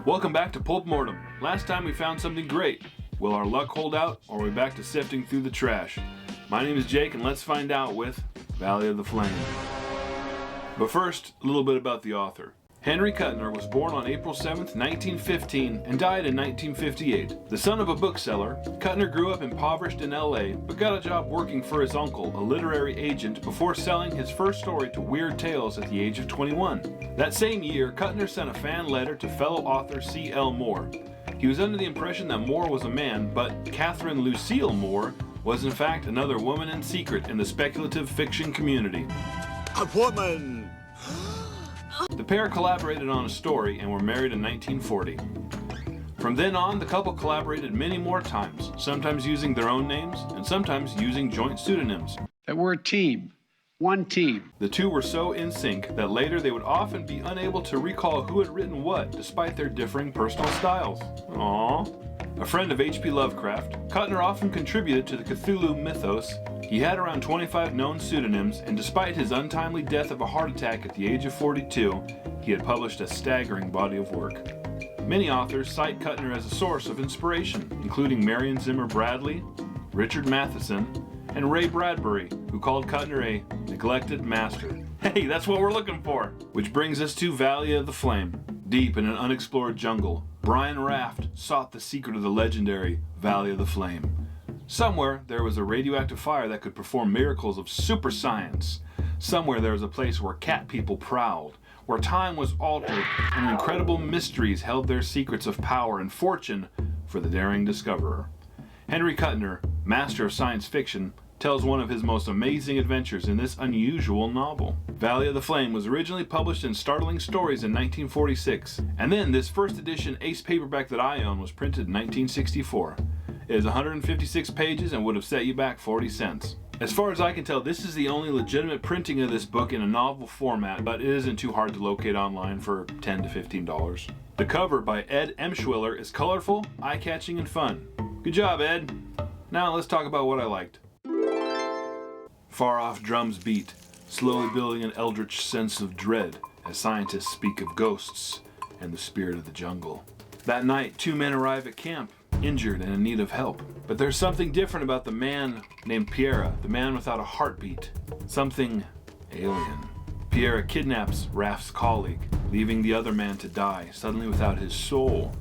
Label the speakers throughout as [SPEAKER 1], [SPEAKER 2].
[SPEAKER 1] Welcome back to Pulp Mortem. Last time we found something great. Will our luck hold out, or are we back to sifting through the trash? My name is Jake, and let's find out with Valley of the Flame. But first, a little bit about the author. Henry Kuttner was born on April 7th, 1915, and died in 1958. The son of a bookseller, Kuttner grew up impoverished in LA, but got a job working for his uncle, a literary agent, before selling his first story to Weird Tales at the age of 21. That same year, Kuttner sent a fan letter to fellow author C.L. Moore. He was under the impression that Moore was a man, but Catherine Lucille Moore was in fact another woman in secret in the speculative fiction community.
[SPEAKER 2] A woman!
[SPEAKER 1] The pair collaborated on a story and were married in 1940. From then on, the couple collaborated many more times, sometimes using their own names and sometimes using joint pseudonyms.
[SPEAKER 3] That we're a team. One team.
[SPEAKER 1] The two were so in sync that later they would often be unable to recall who had written what, despite their differing personal styles. Aww. A friend of H.P. Lovecraft, Kuttner often contributed to the Cthulhu mythos. He had around 25 known pseudonyms, and despite his untimely death of a heart attack at the age of 42, he had published a staggering body of work. Many authors cite Kuttner as a source of inspiration, including Marion Zimmer Bradley, Richard Matheson, and Ray Bradbury, who called Kuttner a neglected master. Hey, that's what we're looking for! Which brings us to Valley of the Flame. Deep in an unexplored jungle, Brian Raft sought the secret of the legendary Valley of the Flame. Somewhere there was a radioactive fire that could perform miracles of super science. Somewhere there was a place where cat people prowled, where time was altered and incredible mysteries held their secrets of power and fortune for the daring discoverer. Henry Kuttner, master of science fiction, tells one of his most amazing adventures in this unusual novel. Valley of the Flame was originally published in Startling Stories in 1946, and then this first edition ace paperback that I own was printed in 1964. It is 156 pages and would have set you back 40 cents. As far as I can tell, this is the only legitimate printing of this book in a novel format, but it isn't too hard to locate online for $10 to $15. The cover by Ed Emshwiller is colorful, eye-catching, and fun. Good job, Ed! Now let's talk about what I liked. Far-off drums beat, slowly building an eldritch sense of dread as scientists speak of ghosts and the spirit of the jungle. That night, two men arrive at camp, injured and in need of help. But there's something different about the man named Pierre, the man without a heartbeat. Something alien. Pierre kidnaps Raft's colleague, leaving the other man to die, suddenly without his soul.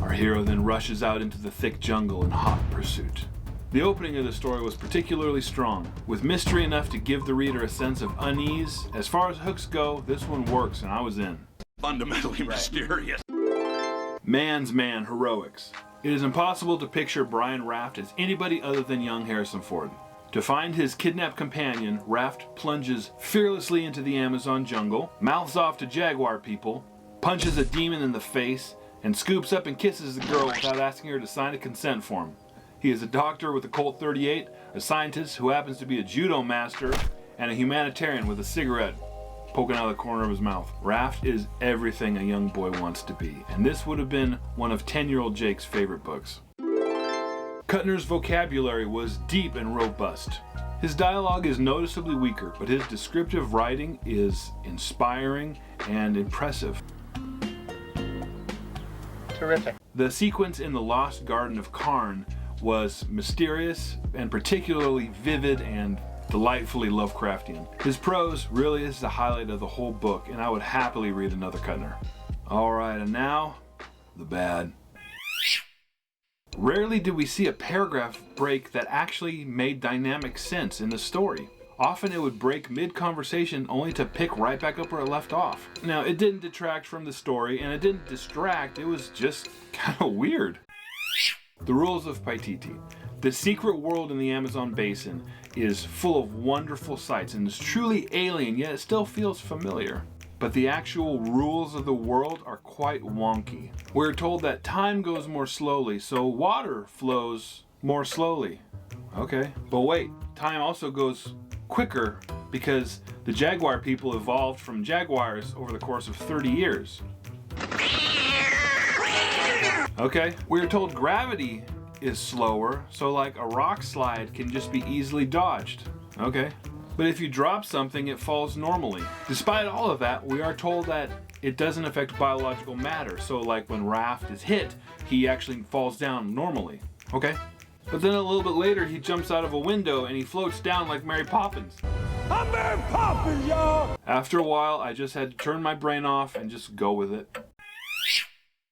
[SPEAKER 1] Our hero then rushes out into the thick jungle in hot pursuit. The opening of the story was particularly strong, with mystery enough to give the reader a sense of unease. As far as hooks go, this one works and I was in.
[SPEAKER 2] Fundamentally mysterious.
[SPEAKER 1] Man's man heroics. It is impossible to picture Brian Raft as anybody other than young Harrison Ford. To find his kidnapped companion, Raft plunges fearlessly into the Amazon jungle, mouths off to jaguar people, punches a demon in the face, and scoops up and kisses the girl without asking her to sign a consent form. He is a doctor with a Colt 38, a scientist who happens to be a judo master, and a humanitarian with a cigarette poking out of the corner of his mouth. Raft is everything a young boy wants to be, and this would have been one of 10-year-old Jake's favorite books. Kuttner's vocabulary was deep and robust. His dialogue is noticeably weaker, but his descriptive writing is inspiring and impressive.
[SPEAKER 4] Terrific.
[SPEAKER 1] The sequence in the Lost Garden of Karn was mysterious and particularly vivid and delightfully Lovecraftian. His prose really is the highlight of the whole book, and I would happily read another Kuttner. Alright, and now, the bad. Rarely do we see a paragraph break that actually made dynamic sense in the story. Often it would break mid-conversation only to pick right back up where it left off. Now, it didn't detract from the story, and it didn't distract, it was just kind of weird. The Rules of Paititi. The secret world in the Amazon basin is full of wonderful sights and is truly alien, yet it still feels familiar. But the actual rules of the world are quite wonky. We're told that time goes more slowly, so water flows more slowly. Okay, but wait, time also goes quicker because the jaguar people evolved from jaguars over the course of 30 years. Okay, we're told gravity is slower, so like a rock slide can just be easily dodged. Okay. But if you drop something, it falls normally. Despite all of that, we are told that it doesn't affect biological matter. So like when Raft is hit, he actually falls down normally. Okay? But then a little bit later, he jumps out of a window and he floats down like Mary Poppins.
[SPEAKER 4] I'm Mary Poppins, y'all!
[SPEAKER 1] After a while, I just had to turn my brain off and just go with it.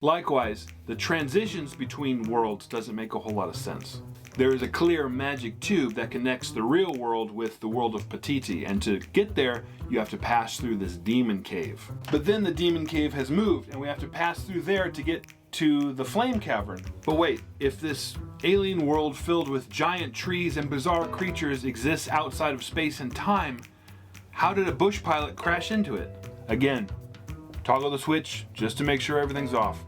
[SPEAKER 1] Likewise, the transitions between worlds doesn't make a whole lot of sense. There is a clear magic tube that connects the real world with the world of Patiti, and to get there, you have to pass through this demon cave. But then the demon cave has moved, and we have to pass through there to get to the flame cavern. But wait, if this alien world filled with giant trees and bizarre creatures exists outside of space and time, how did a bush pilot crash into it? Again, toggle the switch just to make sure everything's off.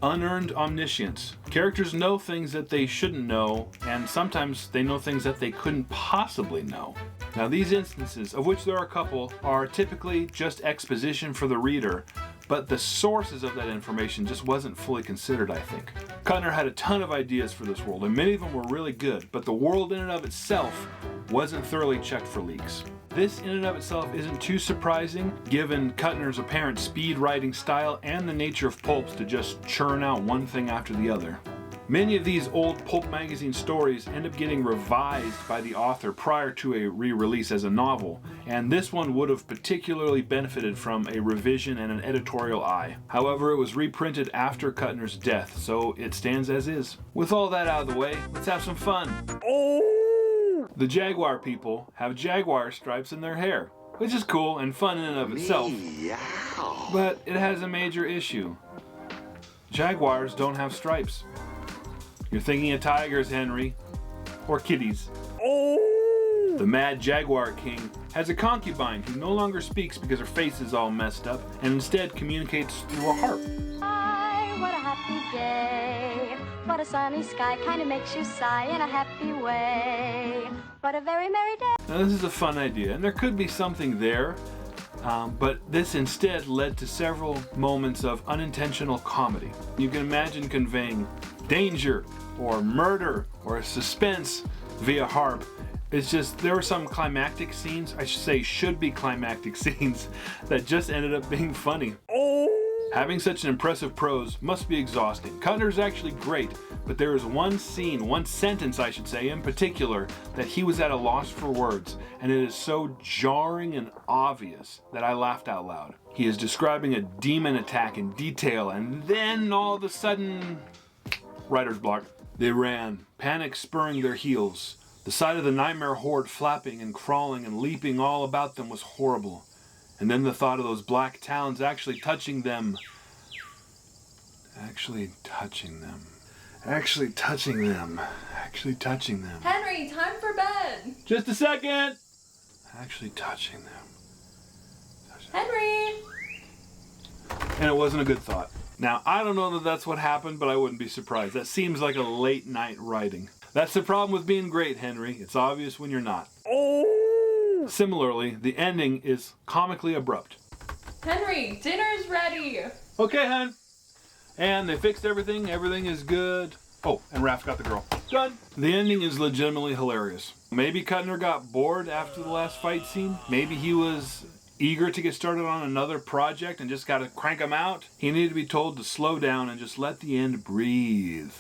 [SPEAKER 1] Unearned omniscience. Characters know things that they shouldn't know, and sometimes they know things that they couldn't possibly know. Now these instances, of which there are a couple, are typically just exposition for the reader, but the sources of that information just wasn't fully considered, I think. Kuttner had a ton of ideas for this world, and many of them were really good, but the world in and of itself wasn't thoroughly checked for leaks. This in and of itself isn't too surprising, given Kuttner's apparent speed writing style and the nature of pulps to just churn out one thing after the other. Many of these old pulp magazine stories end up getting revised by the author prior to a re-release as a novel, and this one would have particularly benefited from a revision and an editorial eye. However, it was reprinted after Kuttner's death, so it stands as is. With all that out of the way, let's have some fun. The Jaguar people have jaguar stripes in their hair, which is cool and fun in and of itself, but it has a major issue. Jaguars don't have stripes. You're thinking of tigers, Henry, or kitties. The Mad Jaguar King has a concubine who no longer speaks because her face is all messed up and instead communicates through a harp.
[SPEAKER 5] Hi, what a happy day. What a sunny sky kind of makes you sigh in a happy way. What a very merry day.
[SPEAKER 1] Now this is a fun idea, and there could be something there, but this instead led to several moments of unintentional comedy. You can imagine conveying danger or murder or suspense via harp. It's just, there were some climactic scenes, I should say should be climactic scenes, that just ended up being funny. Having such an impressive prose must be exhausting. Kuttner's actually great, but there is one scene, one sentence I should say in particular, that he was at a loss for words, and it is so jarring and obvious that I laughed out loud. He is describing a demon attack in detail, and then all of a sudden, writer's block. They ran, panic spurring their heels. The sight of the nightmare horde flapping and crawling and leaping all about them was horrible. And then the thought of those black talons actually touching them. Actually touching them.
[SPEAKER 6] Henry, time for bed.
[SPEAKER 1] Just a second! Actually touching them.
[SPEAKER 6] Henry!
[SPEAKER 1] And it wasn't a good thought. Now, I don't know that that's what happened, but I wouldn't be surprised. That seems like a late night writing. That's the problem with being great, Henry. It's obvious when you're not. Similarly, the ending is comically abrupt.
[SPEAKER 6] Henry, dinner's ready.
[SPEAKER 1] Okay, hun. And they fixed everything. Everything is good. Oh, and Raph got the girl. Done. The ending is legitimately hilarious. Maybe Kuttner got bored after the last fight scene. Maybe he was eager to get started on another project and just got to crank him out. He needed to be told to slow down and just let the end breathe.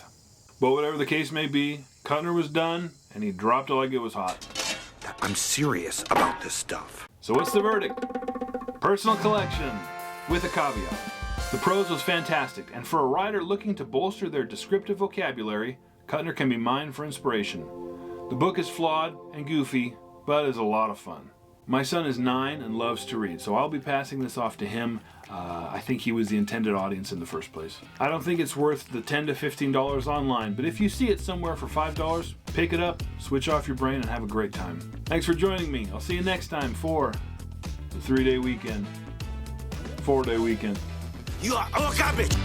[SPEAKER 1] But whatever the case may be, Kuttner was done, and he dropped it like it was hot.
[SPEAKER 2] I'm serious about this stuff.
[SPEAKER 1] So what's the verdict? Personal collection, with a caveat. The prose was fantastic, and for a writer looking to bolster their descriptive vocabulary, Kuttner can be mined for inspiration. The book is flawed and goofy, but is a lot of fun. My son is 9 and loves to read, so I'll be passing this off to him. I think he was the intended audience in the first place. I don't think it's worth the $10 to $15 online, but if you see it somewhere for $5, pick it up, switch off your brain, and have a great time. Thanks for joining me. I'll see you next time for the 3-day weekend. 4-day weekend.
[SPEAKER 2] You are all garbage.